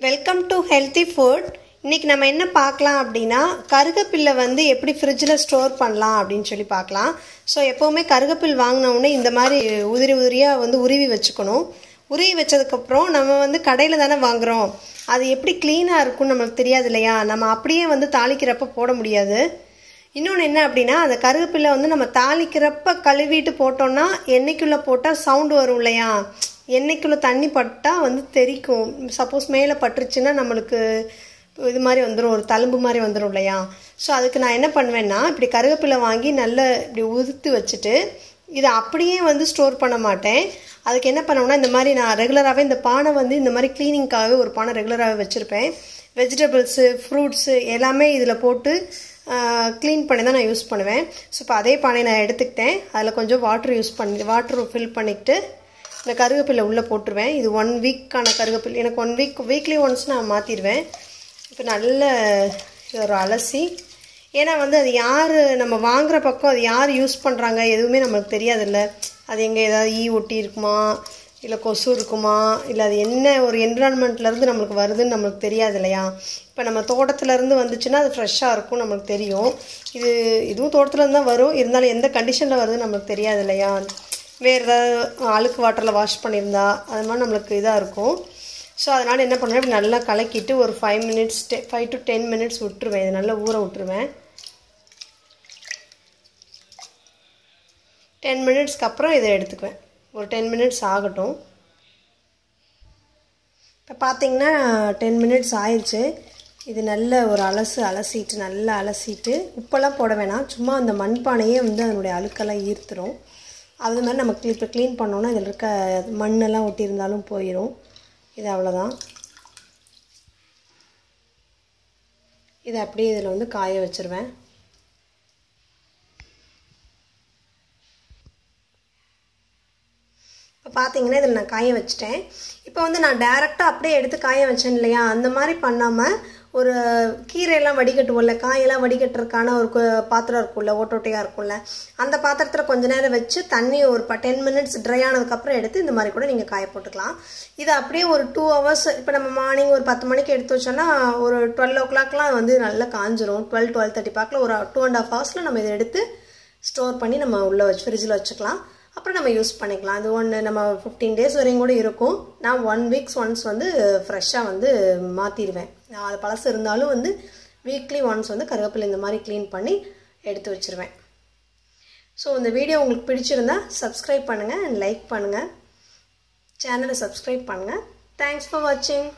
Welcome to healthy food. இன்றைக்கி நம்ம என்ன பார்க்கலாம் அப்படின்னா, கருகப்பில்லை வந்து எப்படி ஃப்ரிட்ஜில் ஸ்டோர் பண்ணலாம் அப்படின்னு சொல்லி பார்க்கலாம். ஸோ எப்போவுமே கருகப்பில் வாங்கினோடனே இந்த மாதிரி உதிரியாக வந்து உருவி வச்சுக்கணும். உருவி வச்சதுக்கப்புறம் நம்ம வந்து கடையில் தானே வாங்குகிறோம், அது எப்படி க்ளீனாக இருக்கும்னு நம்மளுக்கு தெரியாது இல்லையா. நம்ம அப்படியே வந்து தாளிக்கிறப்ப போட முடியாது. இன்னொன்று என்ன அப்படின்னா, அந்த கருவேப்பிலை வந்து நம்ம தாளிக்கிறப்ப கழுவிட்டு போட்டோம்னா எண்ணெய்க்குள்ளே போட்டால் சவுண்டு வரும் இல்லையா. எண்ணெய்க்குள்ளே தண்ணி பட்டால் வந்து தெறிக்கும். சப்போஸ் மேலே பட்டுருச்சுன்னா நம்மளுக்கு இது மாதிரி வந்துடும், ஒரு தழும்பு மாதிரி வந்துடும் இல்லையா. ஸோ அதுக்கு நான் என்ன பண்ணுவேன்னா, இப்படி கருவேப்பிலை வாங்கி நல்லா இப்படி உதுத்து வச்சுட்டு இதை அப்படியே வந்து ஸ்டோர் பண்ண மாட்டேன். அதுக்கு என்ன பண்ணுவேன்னா, இந்த மாதிரி நான் ரெகுலராகவே இந்த பானை வந்து இந்த மாதிரி க்ளீனிங்காகவே ஒரு பானை ரெகுலராகவே வச்சுருப்பேன். வெஜிடபிள்ஸு, ஃப்ரூட்ஸு எல்லாமே இதில் போட்டு க்ளீன் பண்ணி தான் நான் யூஸ் பண்ணுவேன். ஸோ இப்போ அதே பானை நான் எடுத்துக்கிட்டேன். அதில் கொஞ்சம் வாட்டர் ஃபில் பண்ணிக்கிட்டு இந்த கருவேப்பிலை உள்ளே போட்டுருவேன். இது 1 வீக்கான கருவேப்பிலை. எனக்கு வீக்லி ஒன்ஸ் நான் மாற்றிடுவேன். இப்போ நல்ல ஒரு அலசி, ஏன்னா வந்து அது யார் நம்ம வாங்குகிற பக்கம் அது யார் யூஸ் பண்ணுறாங்க எதுவுமே நம்மளுக்கு தெரியாதுல்ல. அது எங்கே ஏதாவது ஒட்டி இருக்குமா, இல்லை கொசு இருக்குமா, இல்லை அது என்ன ஒரு என்விரான்மெண்ட்லேருந்து நம்மளுக்கு வருதுன்னு நம்மளுக்கு தெரியாது இல்லையா. இப்போ நம்ம தோட்டத்துலேருந்து வந்துச்சுன்னா அது ஃப்ரெஷ்ஷாக இருக்கும், நம்மளுக்கு தெரியும். இதுவும் தோட்டத்துலேருந்து தான் வரும், இருந்தாலும் எந்த கண்டிஷனில் வருதுன்னு நம்மளுக்கு தெரியாது இல்லையா. வேறு ஏதாவது அழுக்கு வாட்டரில் வாஷ் பண்ணியிருந்தா அது மாதிரி நம்மளுக்கு இதாக இருக்கும். ஸோ அதனால் என்ன பண்ணுவேன், இப்படி நல்லா கலக்கிட்டு ஒரு 5 to 10 minutes விட்டுருவேன். இது நல்லா ஊற விட்டுருவேன். 10 minutesக்கு அப்புறம் இதை எடுத்துக்குவேன். ஒரு 10 minutes ஆகட்டும். இப்போ பார்த்தீங்கன்னா 10 minutes ஆயிடுச்சு. இது நல்ல ஒரு நல்லா அலசிட்டு உப்பெல்லாம் போட வேணாம், சும்மா அந்த மண்பானையே வந்து அதனுடைய அழுக்கெல்லாம் ஈர்த்துரும். அது மாதிரி நம்ம இப்போ க்ளீன் பண்ணோன்னா இதில் இருக்க மண்ணெல்லாம் ஒட்டியிருந்தாலும் போயிடும். இது அவ்வளோதான். இதை அப்படியே இதில் வந்து காய வச்சுருவேன். இப்போ பார்த்தீங்கன்னா இதில் நான் காய வச்சுட்டேன். இப்போ வந்து நான் டேரெக்டாக அப்படியே எடுத்து காய வச்சேன் இல்லையா, அந்த மாதிரி பண்ணாமல் ஒரு கீரையெல்லாம் வடிகட்டுவோம்ல, காயெல்லாம் வடிகட்டுறதுக்கான ஒரு பாத்திரம் இருக்கும்ல, ஓட்டோட்டையாக இருக்கும்ல, அந்த பாத்திரத்தில் கொஞ்ச நேரம் வச்சு தண்ணி ஒரு 10 minutes ட்ரை ஆனதுக்கப்புறம் எடுத்து இந்த மாதிரி கூட நீங்கள் காய போட்டுக்கலாம். இதை அப்படியே ஒரு 2 hours, இப்போ நம்ம மார்னிங் ஒரு 10 மணிக்கு எடுத்து வச்சோன்னா ஒரு 12 o'clockலாம் வந்து நல்லா காஞ்சிரும். 12-12:30 பார்க்கல ஒரு 2.5 hours நம்ம இதை எடுத்து ஸ்டோர் பண்ணி நம்ம உள்ளே ஃப்ரிட்ஜில் வச்சுக்கலாம். அப்புறம் நம்ம யூஸ் பண்ணிக்கலாம். அது நம்ம 15 days வரையும் கூட இருக்கும். நான் 1 week ஒன்ஸ் வந்து ஃப்ரெஷ்ஷாக வந்து மாற்றிடுவேன். அது பழசு இருந்தாலும் வந்து வீக்லி ஒன்ஸ் வந்து கருவேப்பிலை இந்த மாதிரி க்ளீன் பண்ணி எடுத்து வச்சுருவேன். ஸோ இந்த வீடியோ உங்களுக்கு பிடிச்சிருந்தா சப்ஸ்கிரைப் பண்ணுங்கள் அண்ட் லைக் பண்ணுங்கள். சேனலை சப்ஸ்கிரைப் பண்ணுங்கள். தேங்க்ஸ் ஃபார் வாட்சிங்.